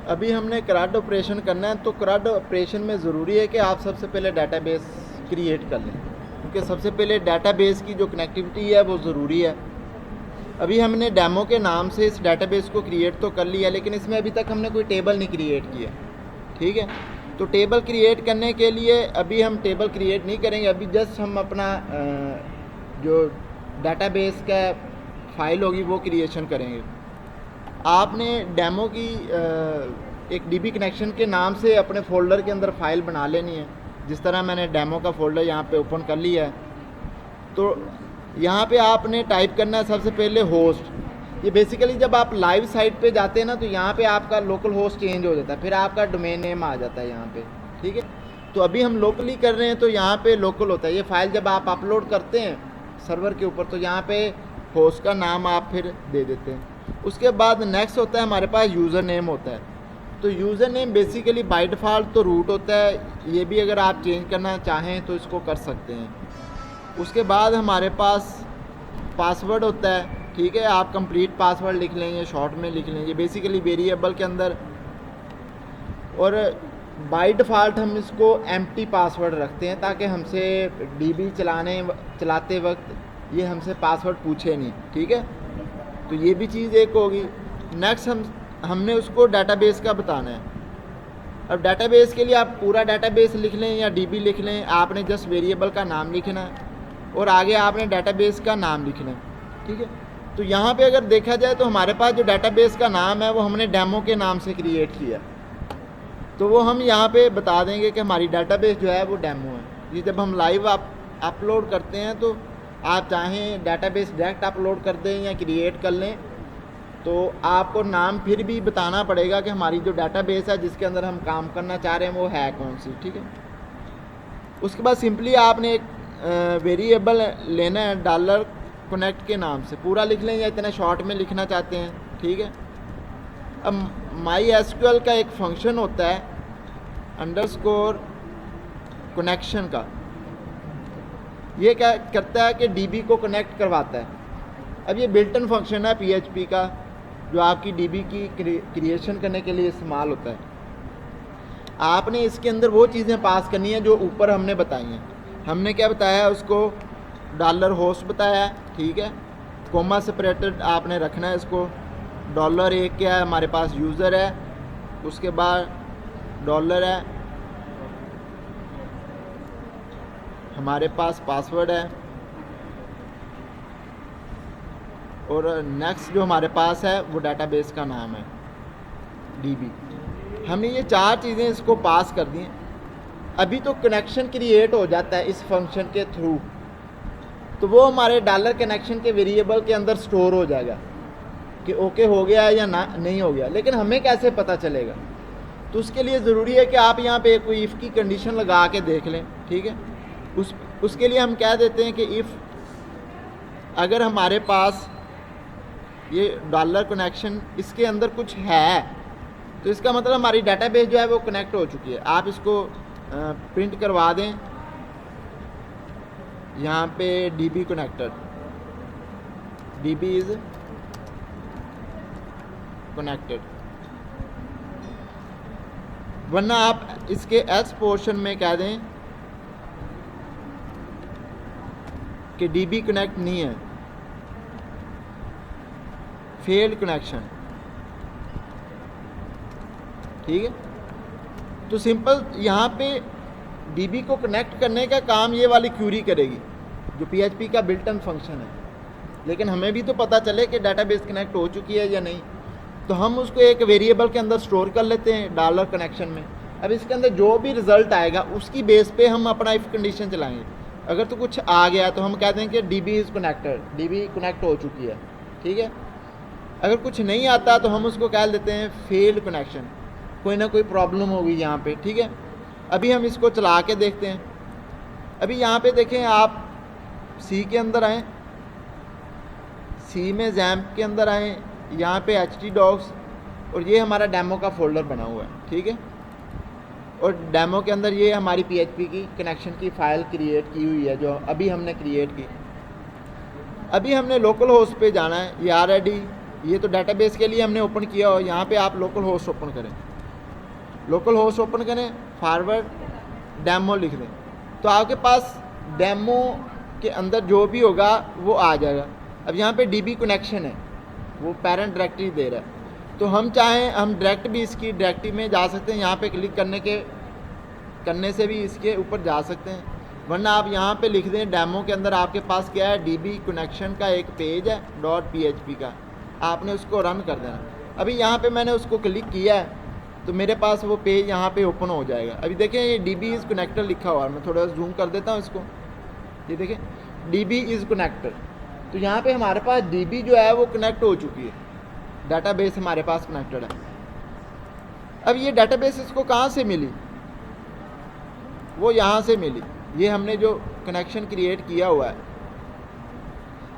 अभी हमने CRUD operation करना है, तो CRUD ऑपरेशन में ज़रूरी है कि आप सबसे पहले डाटाबेस क्रिएट कर लें, क्योंकि सबसे पहले डाटाबेस की जो कनेक्टिविटी है वो ज़रूरी है। अभी हमने डेमो के नाम से इस डाटाबेस को क्रिएट तो कर लिया, लेकिन इसमें अभी तक हमने कोई टेबल नहीं क्रिएट किया, ठीक है। तो टेबल क्रिएट करने के लिए अभी हम टेबल क्रिएट नहीं करेंगे, अभी जस्ट हम अपना जो डाटाबेस का फाइल होगी वो क्रिएशन करेंगे। आपने डेमो की एक DB कनेक्शन के नाम से अपने फ़ोल्डर के अंदर फ़ाइल बना लेनी है। जिस तरह मैंने डेमो का फ़ोल्डर यहाँ पे ओपन कर लिया है, तो यहाँ पे आपने टाइप करना है सबसे पहले होस्ट। ये बेसिकली जब आप लाइव साइट पे जाते हैं ना, तो यहाँ पे आपका लोकल होस्ट चेंज हो जाता है, फिर आपका डोमेन नेम आ जाता है यहाँ पे, ठीक है। तो अभी हम लोकली कर रहे हैं, तो यहाँ पे लोकल होता है। ये फाइल जब आप अपलोड करते हैं सर्वर के ऊपर, तो यहाँ पे होस्ट का नाम आप फिर दे देते हैं। उसके बाद नेक्स्ट होता है हमारे पास यूज़र नेम होता है। तो user name basically by default तो रूट होता है, ये भी अगर आप चेंज करना चाहें तो इसको कर सकते हैं। उसके बाद हमारे पास पासवर्ड होता है, ठीक है। आप कंप्लीट पासवर्ड लिख लें या शॉर्ट में लिख लें, ये बेसिकली वेरिएबल के अंदर। और बाय डिफ़ॉल्ट हम इसको एम्प्टी पासवर्ड रखते हैं, ताकि हमसे DB चलाते वक्त ये हमसे पासवर्ड पूछे नहीं, ठीक है। तो ये भी चीज़ एक होगी। नेक्स्ट हमने उसको डाटाबेस का बताना है। अब डाटाबेस के लिए आप पूरा डाटाबेस लिख लें या DB लिख लें, आपने जस्ट वेरिएबल का नाम लिखना है और आगे आपने डाटाबेस का नाम लिखना है, ठीक है। तो यहाँ पे अगर देखा जाए तो हमारे पास जो डाटाबेस का नाम है वो हमने डेमो के नाम से क्रिएट किया, तो वो हम यहाँ पे बता देंगे कि हमारी डाटाबेस जो है वो डेमो है। ये जब हम लाइव अपलोड करते हैं, तो आप चाहें डाटाबेस डायरेक्ट अपलोड कर दें या क्रिएट कर लें, तो आपको नाम फिर भी बताना पड़ेगा कि हमारी जो डाटाबेस है जिसके अंदर हम काम करना चाह रहे हैं वो है कौन सी, ठीक है। उसके बाद सिंपली आपने एक वेरिएबल लेना है डॉलर कनेक्ट के नाम से, पूरा लिख लें या इतना शॉर्ट में लिखना चाहते हैं, ठीक है। अब MySQL का एक फंक्शन होता है अंडरस्कोर कनेक्शन का। ये क्या करता है कि DB को कनेक्ट करवाता है। अब ये बिल्ट इन फंक्शन है PHP का, जो आपकी DB की क्रिएशन करने के लिए इस्तेमाल होता है। आपने इसके अंदर वो चीज़ें पास करनी है जो ऊपर हमने बताई हैं। हमने क्या बताया है, उसको डॉलर होस्ट बताया है, ठीक है। कोमा सेपरेटेड आपने रखना है इसको। $1 क्या है, हमारे पास यूज़र है, उसके बाद डॉलर है, हमारे पास पासवर्ड है, और नेक्स्ट जो हमारे पास है वो डाटाबेस का नाम है DB। हमने ये 4 चीज़ें इसको पास कर दी हैं। अभी तो कनेक्शन क्रिएट हो जाता है इस फंक्शन के थ्रू, तो वो हमारे डॉलर कनेक्शन के वेरिएबल के अंदर स्टोर हो जाएगा कि ओके हो गया है या ना नहीं हो गया। लेकिन हमें कैसे पता चलेगा? तो उसके लिए ज़रूरी है कि आप यहाँ पे कोई इफ़ की कंडीशन लगा के देख लें, ठीक है। उसके लिए हम कह देते हैं कि इफ़ अगर हमारे पास ये डॉलर कनेक्शन इसके अंदर कुछ है, तो इसका मतलब हमारी डाटाबेस जो है वो कनेक्ट हो चुकी है। आप इसको प्रिंट करवा दें यहाँ पे DB connected, DB is connected. वरना आप इसके एल्स पोर्शन में कह दें कि DB कनेक्ट नहीं है, फेल्ड कनेक्शन, ठीक है। तो सिंपल यहाँ पे DB को कनेक्ट करने का काम ये वाली क्यूरी करेगी जो PHP का बिल्ट इन फंक्शन है। लेकिन हमें भी तो पता चले कि डाटाबेस कनेक्ट हो चुकी है या नहीं, तो हम उसको एक वेरिएबल के अंदर स्टोर कर लेते हैं डॉलर कनेक्शन में। अब इसके अंदर जो भी रिज़ल्ट आएगा उसकी बेस पे हम अपना इफ़ कंडीशन चलाएंगे। अगर तो कुछ आ गया तो हम कहते हैं कि DB is connected, DB connect हो चुकी है, ठीक है। अगर कुछ नहीं आता तो हम उसको कह देते हैं फेल्ड कनेक्शन, कोई ना कोई प्रॉब्लम होगी यहाँ पे, ठीक है। अभी हम इसको चला के देखते हैं। अभी यहाँ पे देखें, आप C के अंदर आएँ, C में XAMPP के अंदर आएँ, यहाँ पे htdocs, और ये हमारा डेमो का फोल्डर बना हुआ है, ठीक है। और डेमो के अंदर ये हमारी PHP की कनेक्शन की फ़ाइल क्रिएट की हुई है जो अभी हमने क्रिएट की। अभी हमने लोकल होस्ट पे जाना है। ये ऑलरेडी ये तो डाटाबेस के लिए हमने ओपन किया हो, यहाँ पे आप लोकल होस्ट ओपन करें। लोकल होस्ट ओपन करें, फॉरवर्ड डेमो लिख दें, तो आपके पास डेमो के अंदर जो भी होगा वो आ जाएगा। अब यहाँ पे डीबी कनेक्शन है, वो पेरेंट डायरेक्टरी दे रहा है, तो हम चाहें हम डायरेक्ट भी इसकी डायरेक्टरी में जा सकते हैं, यहाँ पे क्लिक करने से भी इसके ऊपर जा सकते हैं, वरना आप यहाँ पे लिख दें डेमो के अंदर आपके पास क्या है, डीबी कनेक्शन का एक पेज है .php का, आपने उसको रन कर देना। अभी यहाँ पे मैंने उसको क्लिक किया है तो मेरे पास वो पेज यहाँ पे ओपन हो जाएगा। अभी देखें ये DB इज़ कनेक्टर लिखा हुआ है, मैं थोड़ा जूम कर देता हूँ इसको, ये देखें DB इज़ कनेक्टर, तो यहाँ पे हमारे पास DB जो है वो कनेक्ट हो चुकी है, डाटाबेस हमारे पास कनेक्टेड है। अब ये डाटाबेस इसको कहाँ से मिली, वो यहाँ से मिली, ये हमने जो कनेक्शन क्रिएट किया हुआ है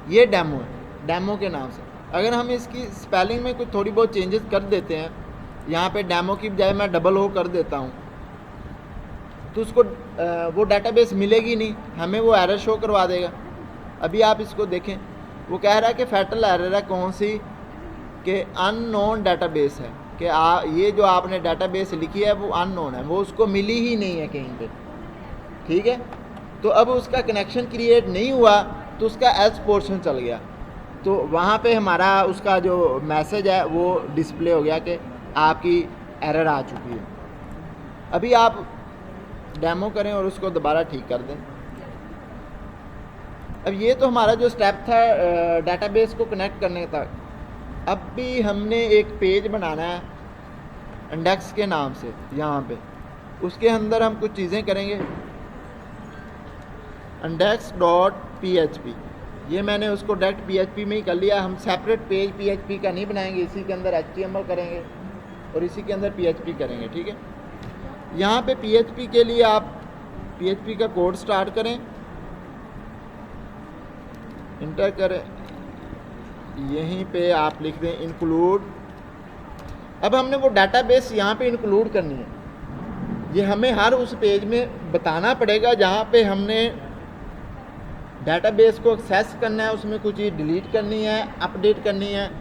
ये डेमो है, डेमो के नाम से। अगर हम इसकी स्पेलिंग में कुछ थोड़ी बहुत चेंजेस कर देते हैं, यहाँ पे डेमो की बजाय मैं डबल ओ कर देता हूँ, तो उसको वो डाटाबेस मिलेगी नहीं, हमें वो एरर शो करवा देगा। अभी आप इसको देखें, वो कह रहा है कि फैटल एरर है, कौन सी, कि अननोन डाटाबेस है, कि ये जो आपने डाटाबेस लिखी है वो अननोन है, वो उसको मिली ही नहीं है कहीं पे, ठीक है। तो अब उसका कनेक्शन क्रिएट नहीं हुआ तो उसका एस पोर्शन चल गया, तो वहाँ पे हमारा उसका जो मैसेज है वो डिस्प्ले हो गया कि आपकी एरर आ चुकी है। अभी आप डेमो करें और उसको दोबारा ठीक कर दें। अब ये तो हमारा जो स्टेप था डाटाबेस को कनेक्ट करने का। अब भी हमने एक पेज बनाना है इंडेक्स के नाम से, यहाँ पे उसके अंदर हम कुछ चीज़ें करेंगे। index.php, ये मैंने उसको डायरेक्ट PHP में ही कर लिया। हम सेपरेट पेज PHP का नहीं बनाएंगे, इसी के अंदर HTML करेंगे और इसी के अंदर PHP करेंगे, ठीक है। यहाँ पे PHP के लिए आप PHP का कोड स्टार्ट करें, इंटर करें, यहीं पे आप लिख दें इंक्लूड। अब हमने वो डाटाबेस यहाँ पे इंक्लूड करनी है, ये हमें हर उस पेज में बताना पड़ेगा जहाँ पे हमने डाटाबेस को एक्सेस करना है, उसमें कुछ चीज़ डिलीट करनी है, अपडेट करनी है,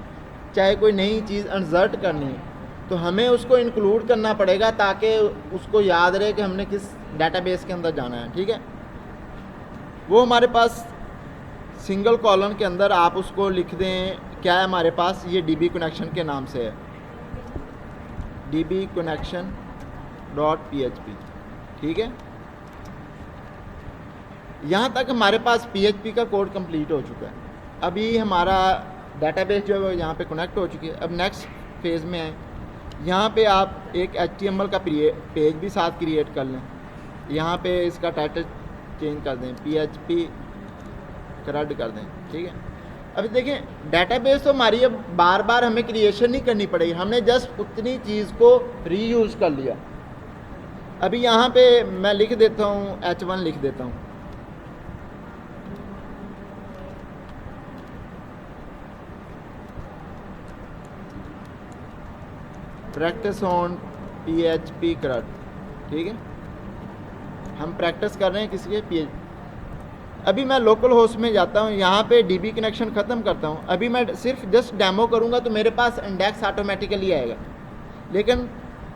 चाहे कोई नई चीज़ इंसर्ट करनी है, तो हमें उसको इंक्लूड करना पड़ेगा ताकि उसको याद रहे कि हमने किस डाटाबेस के अंदर जाना है, ठीक है। वो हमारे पास सिंगल कॉलम के अंदर आप उसको लिख दें, क्या है हमारे पास, ये DB कनेक्शन के नाम से है, DB connection.php, ठीक है। यहाँ तक हमारे पास PHP का कोड कंप्लीट हो चुका है। अभी हमारा डाटाबेस जो है वो यहाँ पे कनेक्ट हो चुकी है। अब नेक्स्ट फेज़ में है, यहाँ पे आप एक HTML का पेज भी साथ क्रिएट कर लें। यहाँ पे इसका टाइटल चेंज कर दें, PHP CRUD कर दें, ठीक है। अभी देखें डाटाबेस तो हमारी अब बार बार हमें क्रिएशन नहीं करनी पड़ेगी, हमने जस्ट उतनी चीज़ को रीयूज़ कर लिया। अभी यहाँ पे मैं लिख देता हूँ, H1 लिख देता हूँ, प्रैक्टिस ऑन PHP CRUD, ठीक है। हम प्रैक्टिस कर रहे हैं किसी के PHP। अभी मैं लोकल होस्ट में जाता हूँ, यहाँ पे DB कनेक्शन ख़त्म करता हूँ। अभी मैं सिर्फ जस्ट डेमो करूँगा तो मेरे पास इंडेक्स ऑटोमेटिकली आएगा, लेकिन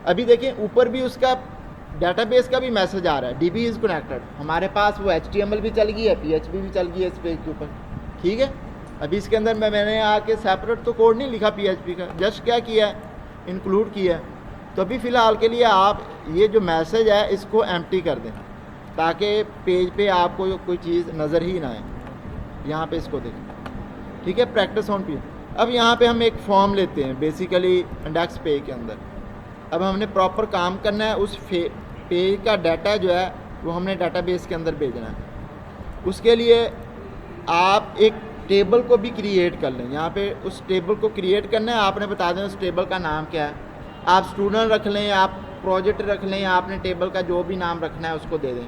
अभी देखें ऊपर भी उसका डाटाबेस का भी मैसेज आ रहा है, DB इज़ कनेक्टेड। हमारे पास वो HTML भी चल गई है, PHP भी चल गई है इस पेज के ऊपर, ठीक है। अभी इसके अंदर मैंने आके सेपरेट तो कोड नहीं लिखा PHP का, जस्ट क्या किया है, इंक्लूड किया। तो अभी फ़िलहाल के लिए आप ये जो मैसेज है इसको एम्प्टी कर दें ताकि पेज पे आपको कोई चीज़ नज़र ही ना आए। यहाँ पे इसको देखें, ठीक है, प्रैक्टिस ऑन पी। अब यहाँ पे हम एक फॉर्म लेते हैं बेसिकली इंडेक्स पेज के अंदर। अब हमने प्रॉपर काम करना है, उस पेज का डाटा जो है वो हमने डाटाबेस के अंदर भेजना है। उसके लिए आप एक टेबल को भी क्रिएट कर लें। यहाँ पे उस टेबल को क्रिएट करना है, आपने बता दें उस टेबल का नाम क्या है। आप स्टूडेंट रख लें, आप प्रोजेक्ट रख लें, आपने टेबल का जो भी नाम रखना है उसको दे दें।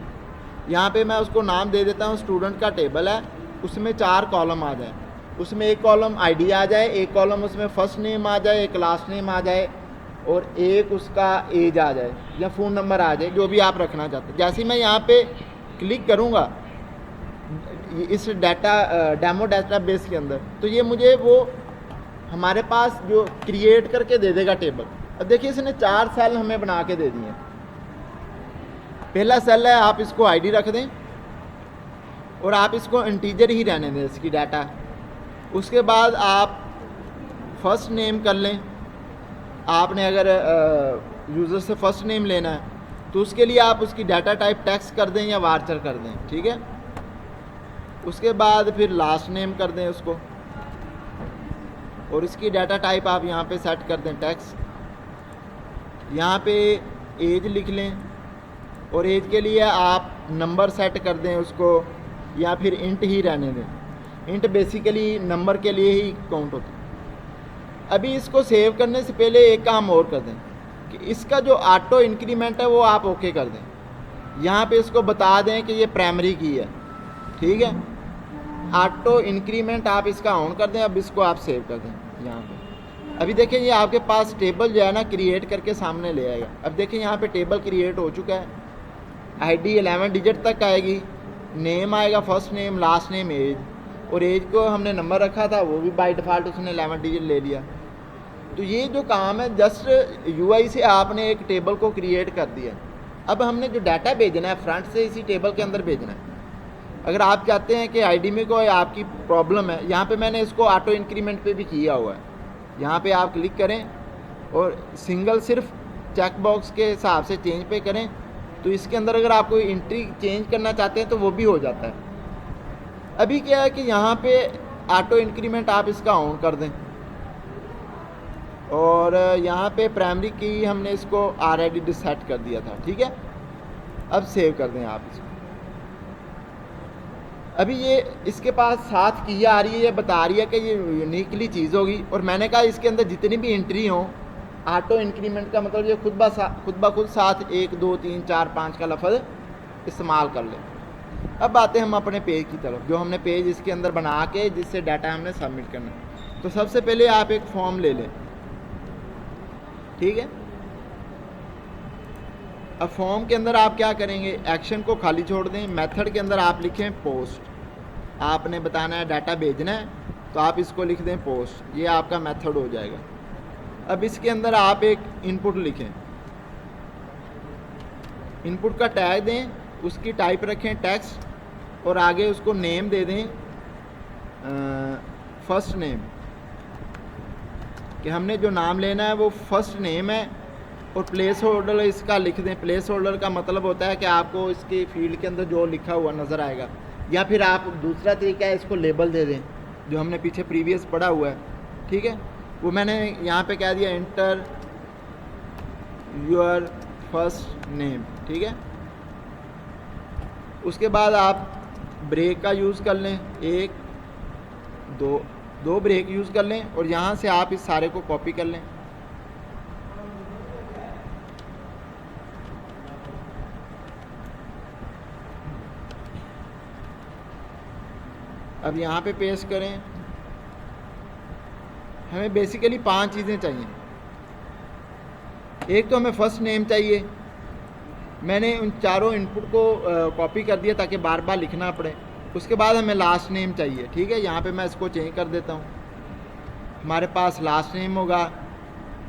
यहाँ पे मैं उसको नाम दे देता हूँ स्टूडेंट का टेबल है, उसमें 4 कॉलम आ जाए, उसमें एक कॉलम ID आ जाए, एक कॉलम उसमें फर्स्ट नेम आ जाए, एक लास्ट नेम आ जाए और एक उसका एज आ जाए या फ़ोन नंबर आ जाए, जो भी आप रखना चाहते हैं। जैसे मैं यहाँ पे क्लिक करूँगा इस डेमो डाटाबेस के अंदर, तो ये मुझे वो हमारे पास जो क्रिएट करके दे देगा टेबल, अब देखिए इसने 4 सेल हमें बना के दे दिए। पहला सेल है, आप इसको आईडी रख दें और आप इसको इंटीजर ही रहने दें इसकी डाटा। उसके बाद आप फर्स्ट नेम कर लें। आपने अगर यूज़र से फर्स्ट नेम लेना है तो उसके लिए आप उसकी डाटा टाइप टेक्स्ट कर दें या वार्चर कर दें, ठीक है। उसके बाद फिर लास्ट नेम कर दें उसको, और इसकी डाटा टाइप आप यहाँ पे सेट कर दें टेक्स्ट। यहाँ पे एज लिख लें और एज के लिए आप नंबर सेट कर दें उसको, या फिर इंट ही रहने दें। इंट बेसिकली नंबर के लिए ही काउंट होता है। अभी इसको सेव करने से पहले एक काम और कर दें कि इसका जो ऑटो इंक्रीमेंट है वो आप ओके कर दें। यहाँ पे इसको बता दें कि ये प्राइमरी की है, ठीक है। ऑटो इंक्रीमेंट आप इसका ऑन कर दें। अब इसको आप सेव कर दें यहाँ पे। अभी देखें ये आपके पास टेबल जो है ना क्रिएट करके सामने ले आएगा। अब देखें यहाँ पे टेबल क्रिएट हो चुका है। आईडी 11 डिजिट तक आएगी, नेम आएगा first name, last name, age, और एज को हमने नंबर रखा था वो भी बाय डिफ़ॉल्ट उसने 11 डिजिट ले लिया। तो ये जो काम है जस्ट यूआई से आपने एक टेबल को क्रिएट कर दिया। अब हमने जो डाटा भेजना है फ्रंट से इसी टेबल के अंदर भेजना है। अगर आप चाहते हैं कि आईडी में कोई आपकी प्रॉब्लम है, यहाँ पे मैंने इसको ऑटो इंक्रीमेंट पे भी किया हुआ है। यहाँ पे आप क्लिक करें और सिंगल सिर्फ चेक बॉक्स के हिसाब से चेंज पे करें, तो इसके अंदर अगर आप कोई एंट्री चेंज करना चाहते हैं तो वो भी हो जाता है। अभी क्या है कि यहाँ पे ऑटो इंक्रीमेंट आप इसका ऑन कर दें, और यहाँ पे प्राइमरी की हमने इसको ऑलरेडी सेट कर दिया था, ठीक है। अब सेव कर दें आप इसको। अभी ये इसके पास 7 की आ रही है, ये बता रही है कि ये यूनिकली चीज़ होगी। और मैंने कहा इसके अंदर जितनी भी एंट्री हो ऑटो इंक्रीमेंट का मतलब ये खुद ब खुद 7 1 2 3 4 5 का लफ्ज़ इस्तेमाल कर ले। अब आते हैं हम अपने पेज की तरफ, जो हमने पेज इसके अंदर बना के जिससे डाटा हमने सबमिट करना है। तो सबसे पहले आप एक फॉर्म ले लें, ठीक है। अब फॉर्म के अंदर आप क्या करेंगे, एक्शन को खाली छोड़ दें। मेथड के अंदर आप लिखें पोस्ट। आपने बताना है डाटा भेजना है तो आप इसको लिख दें पोस्ट, ये आपका मेथड हो जाएगा। अब इसके अंदर आप एक इनपुट लिखें, इनपुट का टैग दें, उसकी टाइप रखें टेक्स्ट, और आगे उसको नेम दे दें फर्स्ट नेम, कि हमने जो नाम लेना है वो फर्स्ट नेम है। और प्लेस होल्डर इसका लिख दें। प्लेस होल्डर का मतलब होता है कि आपको इसके फील्ड के अंदर जो लिखा हुआ नज़र आएगा, या फिर आप दूसरा तरीका है इसको लेबल दे दें, जो हमने पीछे प्रीवियस पढ़ा हुआ है, ठीक है। वो मैंने यहाँ पे कह दिया इंटर योर फर्स्ट नेम, ठीक है। उसके बाद आप ब्रेक का यूज़ कर लें, 1 2 ब्रेक यूज़ कर लें, और यहाँ से आप इस सारे को कॉपी कर लें। अब यहाँ पे पेस्ट करें। हमें बेसिकली 5 चीज़ें चाहिए। एक तो हमें फर्स्ट नेम चाहिए, मैंने उन चारों इनपुट को कॉपी कर दिया ताकि बार बार लिखना पड़े। उसके बाद हमें लास्ट नेम चाहिए, ठीक है। यहाँ पे मैं इसको चेंज कर देता हूँ, हमारे पास लास्ट नेम होगा।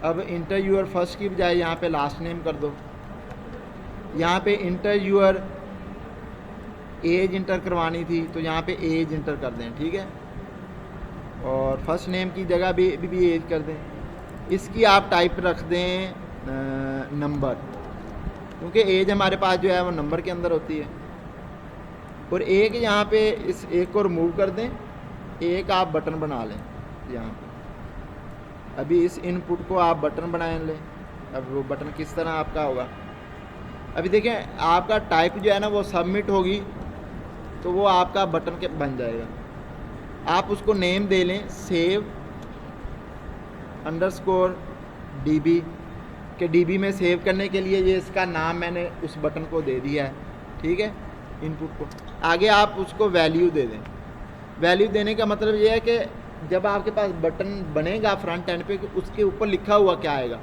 अब इंटर यूर फर्स्ट की बजाय यहाँ पे लास्ट नेम कर दो। यहाँ पे इंटर यूर एज इंटर करवानी थी तो यहाँ पे एज इंटर कर दें, ठीक है। और फर्स्ट नेम की जगह भी एज कर दें। इसकी आप टाइप रख दें नंबर, क्योंकि एज हमारे पास जो है वो नंबर के अंदर होती है। और एक यहाँ पे इस एक को रिमूव कर दें, एक आप बटन बना लें यहाँ पे। अभी इस इनपुट को आप बटन बना लें। अब वो बटन किस तरह आपका होगा, अभी देखें आपका टाइप जो है ना वो सबमिट होगी तो वो आपका बटन के बन जाएगा। आप उसको नेम दे लें सेव अंडरस्कोर DB, के DB में सेव करने के लिए ये इसका नाम मैंने उस बटन को दे दिया है, ठीक है। इनपुट को आगे आप उसको वैल्यू दे दें। वैल्यू देने का मतलब ये है कि जब आपके पास बटन बनेगा फ्रंट एंड पे, उसके ऊपर लिखा हुआ क्या आएगा,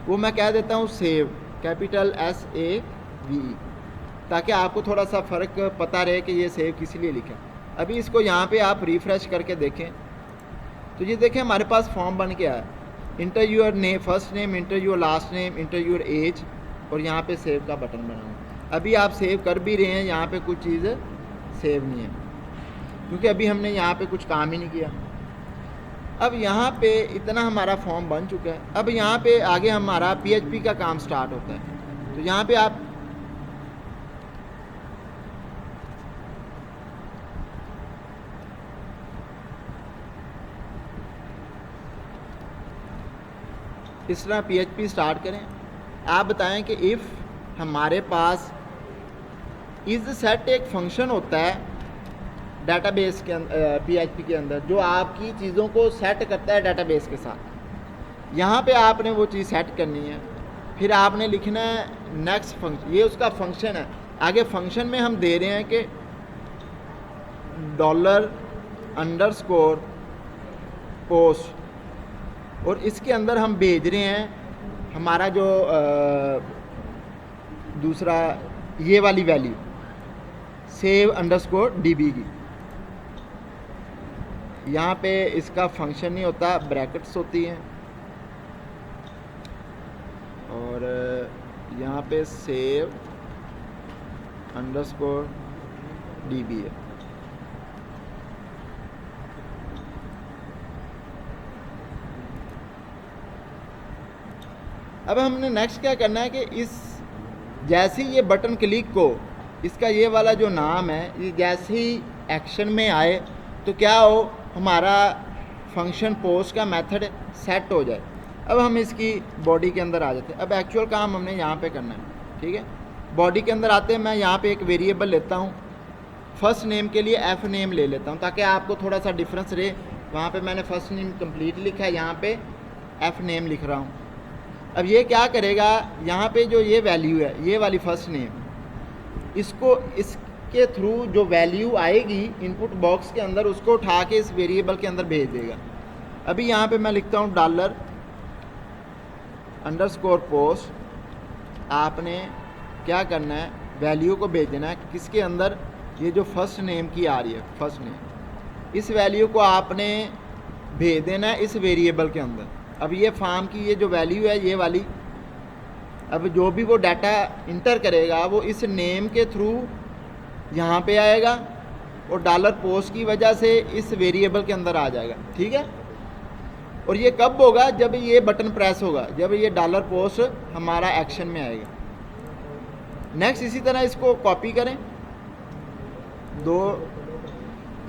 वो मैं कह देता हूँ सेव, कैपिटल SAVE, ताकि आपको थोड़ा सा फ़र्क पता रहे कि ये सेव किस लिए लिखा। अभी इसको यहाँ पे आप रिफ़्रेश करके देखें तो ये देखें हमारे पास फॉर्म बन के आया। Inter your name, first name, inter your last name, inter your age, और यहाँ पे सेव का बटन बनाना। अभी आप सेव कर भी रहे हैं, यहाँ पे कुछ चीज़ सेव नहीं है क्योंकि अभी हमने यहाँ पे कुछ काम ही नहीं किया। अब यहाँ पे इतना हमारा फॉर्म बन चुका है। अब यहाँ पे आगे हमारा PHP का काम स्टार्ट होता है। तो यहाँ पे आप इस तरह PHP स्टार्ट करें। आप बताएं कि इफ़ हमारे पास इज़ सेट एक फंक्शन होता है डाटाबेस के PHP के अंदर जो आपकी चीज़ों को सेट करता है डाटाबेस के साथ। यहाँ पे आपने वो चीज़ सेट करनी है, फिर आपने लिखना है नेक्स्ट फंक्शन, ये उसका फंक्शन है। आगे फंक्शन में हम दे रहे हैं कि $_post, और इसके अंदर हम भेज रहे हैं हमारा जो दूसरा ये वाली वैल्यू save_db की। यहाँ पे इसका फंक्शन नहीं होता, ब्रैकेट्स होती हैं, और यहाँ पे save_db है। अब हमने नेक्स्ट क्या करना है कि इस जैसे ही ये बटन क्लिक को इसका ये वाला जो नाम है ये जैसे ही एक्शन में आए तो क्या हो, हमारा फंक्शन पोस्ट का मेथड सेट हो जाए। अब हम इसकी बॉडी के अंदर आ जाते हैं। अब एक्चुअल काम हमने यहाँ पे करना है, ठीक है। बॉडी के अंदर आते हैं, मैं यहाँ पे एक वेरिएबल लेता हूँ, फर्स्ट नेम के लिए f नेम ले लेता हूँ ताकि आपको थोड़ा सा डिफरेंस रहे। वहाँ पे मैंने फर्स्ट नेम कंप्लीट लिखा है, यहाँ पे f नेम लिख रहा हूँ। अब ये क्या करेगा, यहाँ पे जो ये वैल्यू है, ये वाली फर्स्ट नेम, इसको इसके थ्रू जो वैल्यू आएगी इनपुट बॉक्स के अंदर उसको उठा के इस वेरिएबल के अंदर भेज देगा। अभी यहाँ पे मैं लिखता हूँ $_post। आपने क्या करना है, वैल्यू को भेज देना है किसके अंदर, ये जो फर्स्ट नेम की आ रही है, फर्स्ट नेम, इस वैल्यू को आपने भेज देना है इस वेरिएबल के अंदर। अब ये फार्म की ये जो वैल्यू है ये वाली, अब जो भी वो डाटा इंटर करेगा वो इस नेम के थ्रू यहाँ पे आएगा और $post की वजह से इस वेरिएबल के अंदर आ जाएगा, ठीक है। और ये कब होगा, जब ये बटन प्रेस होगा, जब ये $post हमारा एक्शन में आएगा। नेक्स्ट इसी तरह इसको कॉपी करें, दो,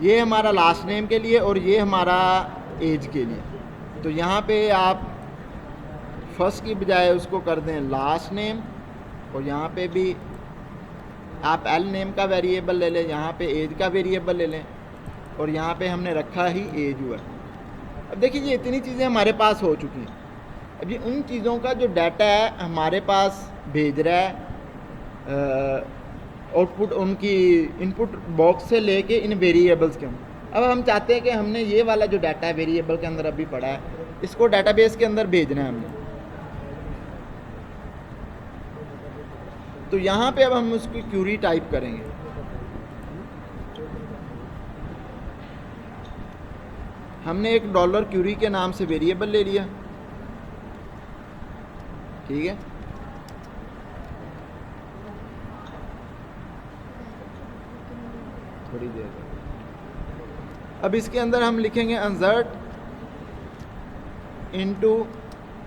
ये हमारा लास्ट नेम के लिए और ये हमारा एज के लिए। तो यहाँ पे आप फर्स्ट की बजाय उसको कर दें लास्ट नेम, और यहाँ पे भी आप l नेम का वेरिएबल ले लें, यहाँ पे एज का वेरिएबल ले लें, और यहाँ पे हमने रखा ही एज हुआ। अब देखिए ये इतनी चीज़ें हमारे पास हो चुकी हैं। अब ये उन चीज़ों का जो डाटा है हमारे पास भेज रहा है आउटपुट उनकी इनपुट बॉक्स से लेके इन वेरिएबल्स के अंदर। अब हम चाहते हैं कि हमने ये वाला जो डाटा है वेरिएबल के अंदर अभी पड़ा है इसको डाटाबेस के अंदर भेजना है हमने। तो यहाँ पे अब हम उसकी क्यूरी टाइप करेंगे। हमने एक $क्यूरी के नाम से वेरिएबल ले लिया, ठीक है। थोड़ी देर अब इसके अंदर हम लिखेंगे insert इनटू,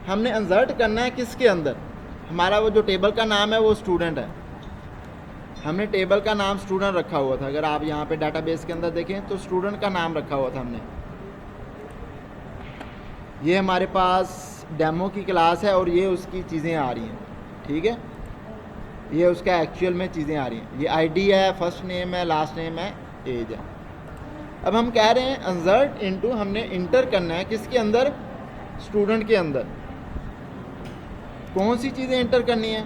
हमने इंसर्ट करना है किसके अंदर, हमारा वो जो टेबल का नाम है वो स्टूडेंट है। हमने टेबल का नाम स्टूडेंट रखा हुआ था, अगर आप यहाँ पे डाटाबेस के अंदर देखें तो स्टूडेंट का नाम रखा हुआ था हमने। ये हमारे पास डेमो की क्लास है और ये उसकी चीज़ें आ रही हैं, ठीक है। ये उसका एक्चुअल में चीज़ें आ रही हैं, ये आईडी है, फर्स्ट नेम है, लास्ट नेम है, एज है। अब हम कह रहे हैं इंसर्ट इनटू, हमने इंटर करना है किसके अंदर, स्टूडेंट के अंदर। कौन सी चीज़ें इंटर करनी है,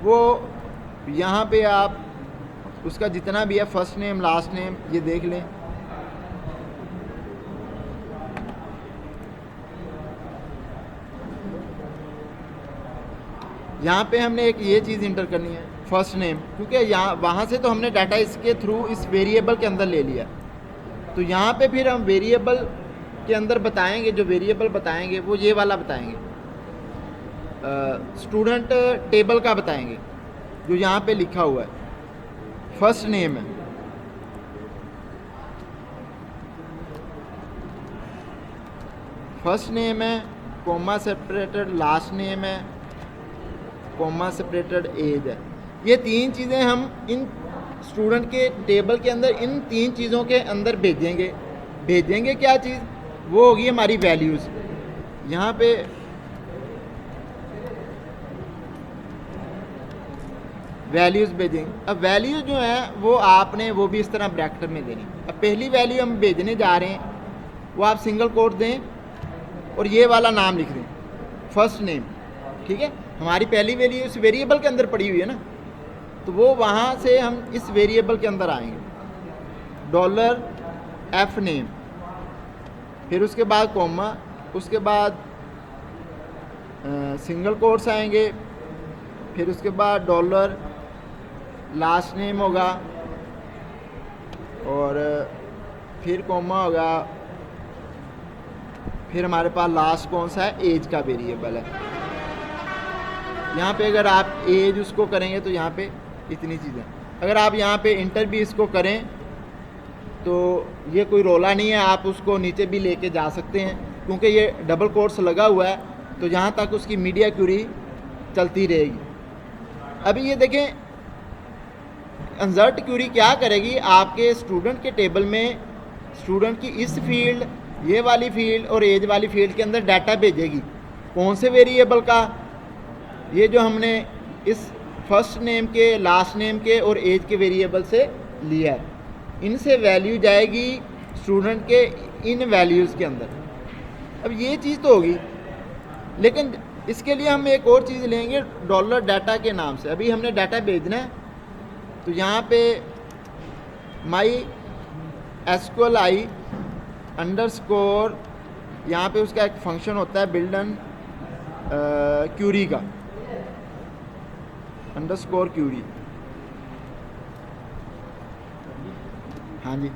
वो यहाँ पे आप उसका जितना भी है फर्स्ट नेम लास्ट नेम ये देख लें। यहाँ पे हमने एक ये चीज़ इंटर करनी है फर्स्ट नेम, क्योंकि यहाँ वहाँ से तो हमने डाटा इसके थ्रू इस वेरिएबल के अंदर ले लिया। तो यहाँ पे फिर हम वेरिएबल के अंदर बताएंगे, जो वेरिएबल बताएंगे वो ये वाला बताएंगे, स्टूडेंट टेबल का बताएंगे, जो यहाँ पे लिखा हुआ है फर्स्ट नेम है, फर्स्ट नेम है, कोमा सेपरेटेड लास्ट नेम है, कोमा सेपरेटेड एज है। ये तीन चीज़ें हम इन स्टूडेंट के टेबल के अंदर इन तीन चीज़ों के अंदर भेजेंगे क्या चीज़, वो होगी हमारी वैल्यूज़। यहाँ पे वैल्यूज़ भेजेंगे। अब वैल्यू जो है वो आपने वो भी इस तरह ब्रैकेट में देनी। अब पहली वैल्यू हम भेजने जा रहे हैं, वो आप सिंगल कोट दें और ये वाला नाम लिख दें, फर्स्ट नेम, ठीक है। हमारी पहली वैल्यू इस वेरिएबल के अंदर पड़ी हुई है ना, तो वो वहाँ से हम इस वेरिएबल के अंदर आएंगे, डॉलर एफ नेम, फिर उसके बाद कॉमा, उसके बाद सिंगल कोट्स आएंगे, फिर उसके बाद डॉलर लास्ट नेम होगा और फिर कॉमा होगा, फिर हमारे पास लास्ट कौन सा है, एज का वेरिएबल है। यहाँ पे अगर आप एज उसको करेंगे तो यहाँ पे इतनी चीज़ें, अगर आप यहाँ पे इंटर भी इसको करें तो ये कोई रोला नहीं है, आप उसको नीचे भी लेके जा सकते हैं, क्योंकि ये डबल कोट्स लगा हुआ है, तो जहाँ तक उसकी मीडिया क्यूरी चलती रहेगी। अभी ये देखें, इंसर्ट क्यूरी क्या करेगी, आपके स्टूडेंट के टेबल में स्टूडेंट की इस फील्ड, ये वाली फील्ड और एज वाली फील्ड के अंदर डाटा भेजेगी। कौन से वेरिएबल का, ये जो हमने इस फर्स्ट नेम के, लास्ट नेम के और एज के वेरिएबल से लिया है, इनसे वैल्यू जाएगी स्टूडेंट के इन वैल्यूज़ के अंदर। अब ये चीज़ तो होगी, लेकिन इसके लिए हम एक और चीज़ लेंगे डॉलर डाटा के नाम से। अभी हमने डाटा भेजना है, तो यहाँ पे माई एसक्यूएल आई अंडरस्कोर, यहाँ पे उसका एक फंक्शन होता है बिल्डन क्यूरी का, अंडरस्कोर क्यूरी। हाँ जी,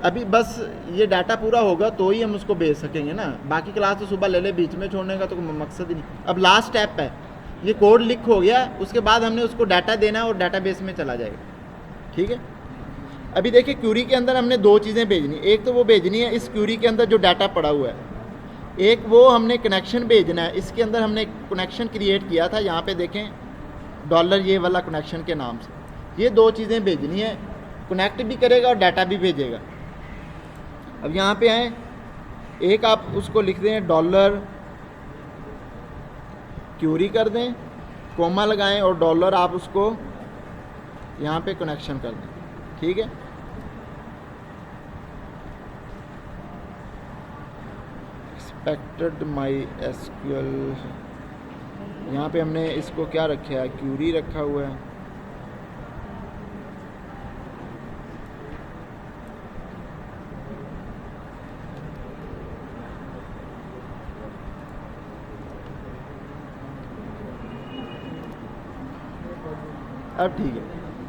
अभी बस ये डाटा पूरा होगा तो ही हम उसको भेज सकेंगे ना, बाकी क्लास तो सुबह ले ले, बीच में छोड़ने का तो मकसद ही नहीं। अब लास्ट स्टेप है, ये कोड लिख हो गया, उसके बाद हमने उसको डाटा देना और डाटाबेस में चला जाएगा, ठीक है। अभी देखिए क्यूरी के अंदर हमने दो चीज़ें भेजनी, एक तो वो भेजनी है इस क्यूरी के अंदर जो डाटा पड़ा हुआ है, एक वो हमने कनेक्शन भेजना है। इसके अंदर हमने कनेक्शन क्रिएट किया था, यहाँ पे देखें डॉलर ये वाला कनेक्शन के नाम से, ये दो चीज़ें भेजनी है, कनेक्ट भी करेगा और डाटा भी भेजेगा। अब यहाँ पे आए, एक आप उसको लिख दें डॉलर क्यूरी कर दें, कोमा लगाएं और डॉलर आप उसको यहाँ पे कनेक्शन कर दें, ठीक है। एक्सपेक्टेड माई एसक्यूएल, यहाँ पे हमने इसको क्या रखा है, क्यूरी रखा हुआ है। अब ठीक है,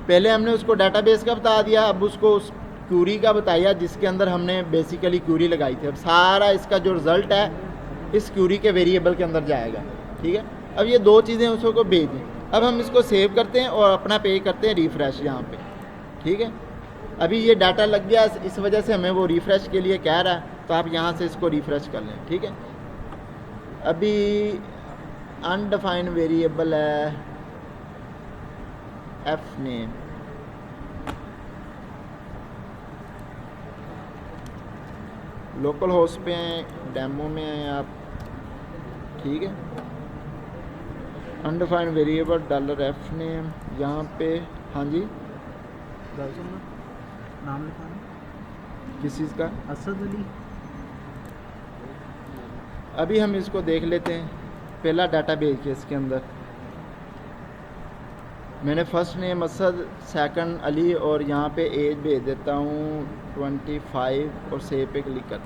पहले हमने उसको डाटाबेस का बता दिया, अब उसको उस क्यूरी का बताया जिसके अंदर हमने बेसिकली क्यूरी लगाई थी। अब सारा इसका जो रिज़ल्ट है इस क्यूरी के वेरिएबल के अंदर जाएगा, ठीक है। अब ये दो चीज़ें उसको भेज दें। अब हम इसको सेव करते हैं और अपना पे करते हैं रिफ़्रेश यहाँ पे, ठीक है। अभी ये डाटा लग गया, इस वजह से हमें वो रिफ़्रेश के लिए कह रहा है, तो आप यहाँ से इसको रिफ़्रेश कर लें, ठीक है। अभी अनडिफाइंड वेरिएबल है एफ नेम, लोकल होस्ट पे हैं, डेमो में हैं आप, ठीक है। Undefined variable dollar F name, यहाँ पे हाँ जी नाम लिखाना, किस चीज़ का, असद अली। अभी हम इसको देख लेते हैं, पहला डाटा भेज के इसके अंदर मैंने first name Asad, second Ali और यहाँ पे एज भेज देता हूँ 25 और सेव पे क्लिक कर।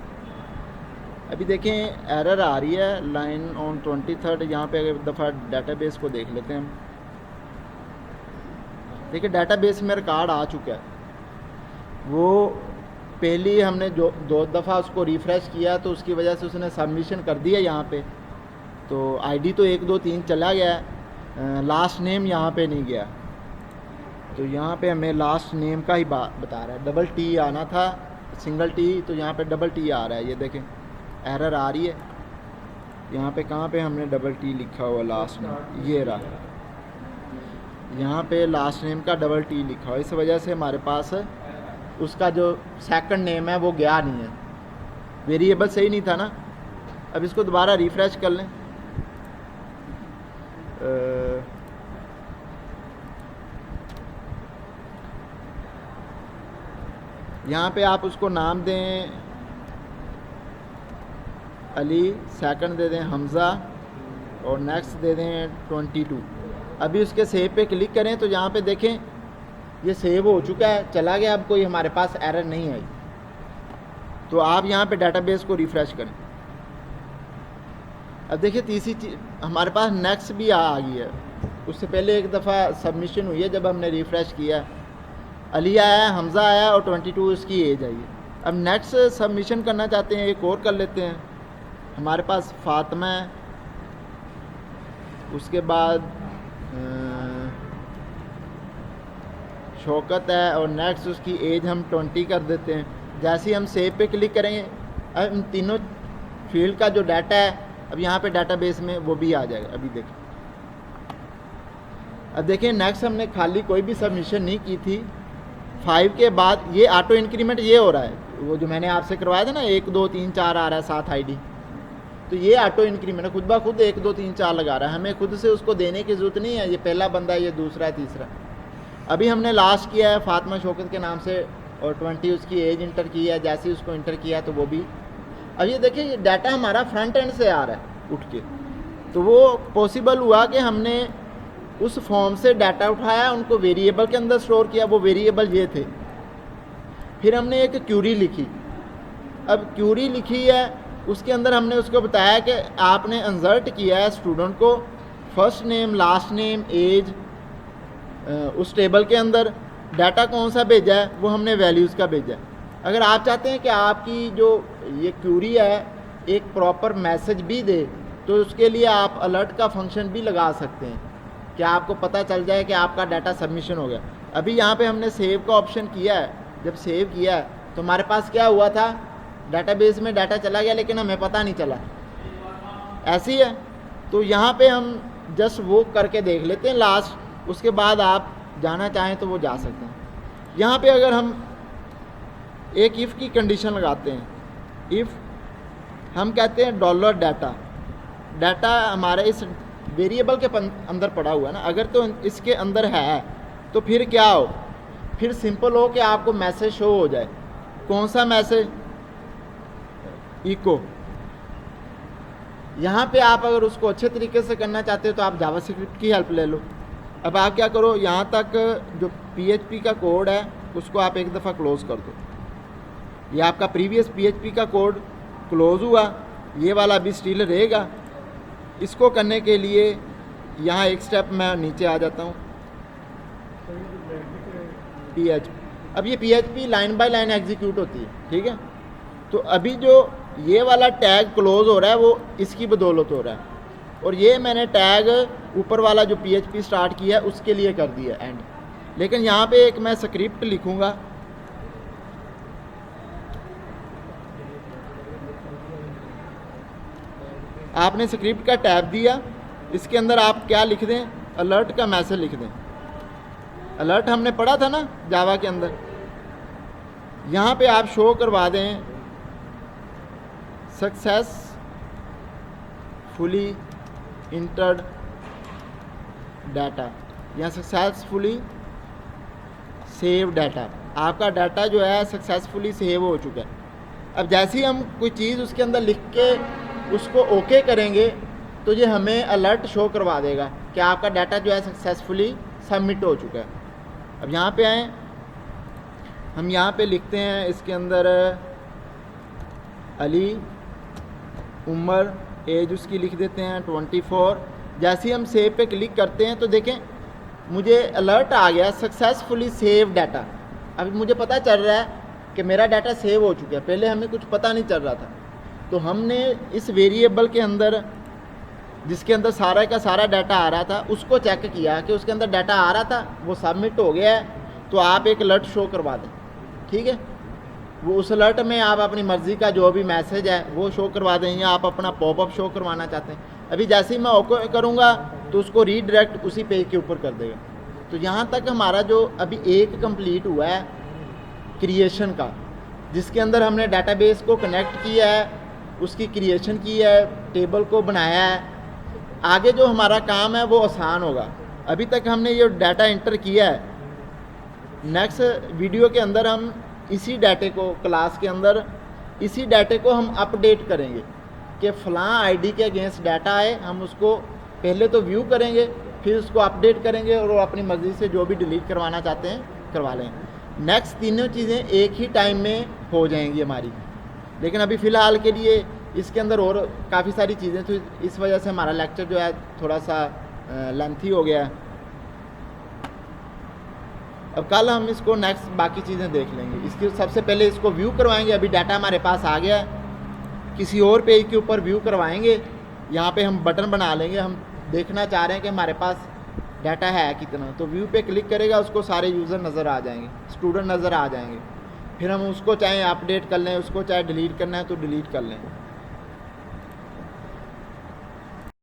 अभी देखें एरर आ रही है लाइन ऑन 23, यहाँ पे एक दफ़ा डाटाबेस को देख लेते हैं हम। देखिए डाटाबेस में रिकॉर्ड आ चुका है, वो पहली हमने जो 2 दफ़ा उसको रिफ़्रेश किया तो उसकी वजह से उसने सबमिशन कर दिया यहाँ पे। तो आईडी तो 1 2 3 चला गया, लास्ट नेम यहाँ पे नहीं गया। तो यहाँ पे हमें लास्ट नेम का ही बात बता रहा है, डबल टी आना था, सिंगल टी, तो यहाँ पे डबल टी आ रहा है। ये देखें एरर आ रही है यहाँ पे, कहाँ पे हमने डबल टी लिखा हुआ लास्ट नेम, ये रहा, यहाँ पे लास्ट नेम का डबल टी लिखा हुआ, इस वजह से हमारे पास उसका जो सेकंड नेम है वो गया नहीं है, वेरिएबल सही नहीं था ना। अब इसको दोबारा रिफ़्रेश कर लें। यहाँ पे आप उसको नाम दें अली, सेकंड दे दें हमज़ा और नेक्स्ट दे दें 22। अभी उसके सेव पे क्लिक करें तो यहाँ पे देखें ये सेव हो चुका है, चला गया, अब कोई हमारे पास एरर नहीं आई। तो आप यहाँ पे डाटाबेस को रिफ़्रेश करें। अब देखिए तीसरी चीज़ हमारे पास नेक्स्ट भी आ गई है, उससे पहले एक दफ़ा सबमिशन हुई है जब हमने रिफ़्रेश किया, अली आया, हमज़ा आया और 22 उसकी एज आई है। अब नेक्स्ट सबमिशन करना चाहते हैं, एक और कर लेते हैं। हमारे पास फ़ातिमा है, उसके बाद शौकत है और नेक्स्ट उसकी एज हम 20 कर देते हैं। जैसे ही हम सेव पे क्लिक करेंगे अब इन तीनों फील्ड का जो डाटा है अब यहाँ पे डाटाबेस में वो भी आ जाएगा। अभी देखें, अब देखिए नेक्स्ट हमने खाली कोई भी सबमिशन नहीं की थी। 5 के बाद ये ऑटो इंक्रीमेंट ये हो रहा है, वो जो मैंने आपसे करवाया था ना 1 2 3 4 आ रहा है 7 आईडी, तो ये ऑटो इंक्रीमेंट खुद ब खुद 1 2 3 4 लगा रहा है, हमें खुद से उसको देने की ज़रूरत नहीं है। ये पहला बंदा है, ये दूसरा है, तीसरा। अभी हमने लास्ट किया है फ़ातिमा शौकत के नाम से और 20 उसकी एज इंटर की है। जैसे ही उसको इंटर किया तो वो भी, अब ये देखिए ये डाटा हमारा फ्रंट एंड से आ रहा है उठ के, तो वो पॉसिबल हुआ कि हमने उस फॉर्म से डाटा उठाया, उनको वेरिएबल के अंदर स्टोर किया, वो वेरिएबल ये थे। फिर हमने एक क्यूरी लिखी, अब क्यूरी लिखी है उसके अंदर हमने उसको बताया कि आपने इंसर्ट किया है स्टूडेंट को first name, last name, age, उस टेबल के अंदर डाटा कौन सा भेजा है वो हमने वैल्यूज़ का भेजा है। अगर आप चाहते हैं कि आपकी जो ये क्यूरी है एक प्रॉपर मैसेज भी दे तो उसके लिए आप अलर्ट का फंक्शन भी लगा सकते हैं कि आपको पता चल जाए कि आपका डाटा सबमिशन हो गया। अभी यहाँ पे हमने सेव का ऑप्शन किया है, जब सेव किया है तो हमारे पास क्या हुआ था, डाटाबेस में डाटा चला गया लेकिन हमें पता नहीं चला, ऐसी है। तो यहाँ पे हम जस्ट वो करके देख लेते हैं लास्ट, उसके बाद आप जाना चाहें तो वो जा सकते हैं। यहाँ पे अगर हम एक इफ़ की कंडीशन लगाते हैं, इफ़ हम कहते हैं डॉलर डाटा, डाटा हमारे इस वेरिएबल के अंदर पड़ा हुआ है ना, अगर तो इसके अंदर है तो फिर क्या हो, फिर सिंपल हो कि आपको मैसेज शो हो जाए। कौन सा मैसेज, इको। यहाँ पे आप अगर उसको अच्छे तरीके से करना चाहते हो तो आप जावास्क्रिप्ट की हेल्प ले लो। अब आप क्या करो, यहाँ तक जो PHP का कोड है उसको आप एक दफ़ा क्लोज़ कर दो। ये आपका प्रीवियस PHP का कोड क्लोज़ हुआ, ये वाला भी स्टिल रहेगा। इसको करने के लिए यहाँ एक स्टेप मैं नीचे आ जाता हूँ, PHP। अब ये PHP line by line execute होती है, ठीक है। तो अभी जो ये वाला टैग क्लोज़ हो रहा है वो इसकी बदौलत हो रहा है, और ये मैंने टैग ऊपर वाला जो PHP स्टार्ट किया है उसके लिए कर दिया एंड। लेकिन यहाँ पे एक मैं स्क्रिप्ट लिखूँगा, आपने स्क्रिप्ट का टैब दिया, इसके अंदर आप क्या लिख दें, अलर्ट का मैसेज लिख दें। अलर्ट हमने पढ़ा था ना जावा के अंदर, यहाँ पे आप शो करवा दें सक्सेसफुली इंटर्ड डाटा या सक्सेसफुली सेव डाटा। आपका डाटा जो है सक्सेसफुली सेव हो चुका है। अब जैसे ही हम कोई चीज़ उसके अंदर लिख के उसको ओके करेंगे तो ये हमें अलर्ट शो करवा देगा कि आपका डाटा जो है सक्सेसफुली सबमिट हो चुका है। अब यहाँ पे आएँ, हम यहाँ पे लिखते हैं इसके अंदर अली, उम्र, एज उसकी लिख देते हैं 24। जैसे ही हम सेव पे क्लिक करते हैं तो देखें मुझे अलर्ट आ गया सक्सेसफुली सेव डाटा। अभी मुझे पता चल रहा है कि मेरा डाटा सेव हो चुका है, पहले हमें कुछ पता नहीं चल रहा था। तो हमने इस वेरिएबल के अंदर, जिसके अंदर सारा का सारा डाटा आ रहा था, उसको चेक किया कि उसके अंदर डाटा आ रहा था, वो सबमिट हो गया है, तो आप एक अलर्ट शो करवा दें। ठीक है, वो उस अलर्ट में आप अपनी मर्ज़ी का जो भी मैसेज है वो शो करवा दें, या आप अपना पॉपअप शो करवाना चाहते हैं। अभी जैसे ही मैं ओके करूँगा तो उसको रीडायरेक्ट उसी पेज के ऊपर कर देगा। तो यहाँ तक हमारा जो अभी एक कंप्लीट हुआ है क्रिएशन का, जिसके अंदर हमने डाटाबेस को कनेक्ट किया है, उसकी क्रिएशन की है, टेबल को बनाया है। आगे जो हमारा काम है वो आसान होगा। अभी तक हमने ये डाटा इंटर किया है, नेक्स्ट वीडियो के अंदर हम इसी डाटे को, क्लास के अंदर इसी डाटे को हम अपडेट करेंगे कि फ़लाँ आईडी के अगेंस्ट डाटा आए, हम उसको पहले तो व्यू करेंगे, फिर उसको अपडेट करेंगे और अपनी मर्ज़ी से जो भी डिलीट करवाना चाहते हैं करवा लें। नेक्स्ट तीनों चीज़ें एक ही टाइम में हो जाएंगी हमारी। लेकिन अभी फ़िलहाल के लिए इसके अंदर और काफ़ी सारी चीज़ें, तो इस वजह से हमारा लेक्चर जो है थोड़ा सा लेंथी हो गया है। अब कल हम इसको नेक्स्ट बाकी चीज़ें देख लेंगे। इसकी सबसे पहले इसको व्यू करवाएंगे। अभी डाटा हमारे पास आ गया है, किसी और पेज के ऊपर व्यू करवाएंगे। यहाँ पे हम बटन बना लेंगे, हम देखना चाह रहे हैं कि हमारे पास डाटा है कितना, तो व्यू पे क्लिक करेगा, उसको सारे यूज़र नज़र आ जाएंगे, स्टूडेंट नज़र आ जाएंगे। फिर हम उसको चाहे अपडेट कर लें, उसको चाहे डिलीट करना है तो डिलीट कर लें।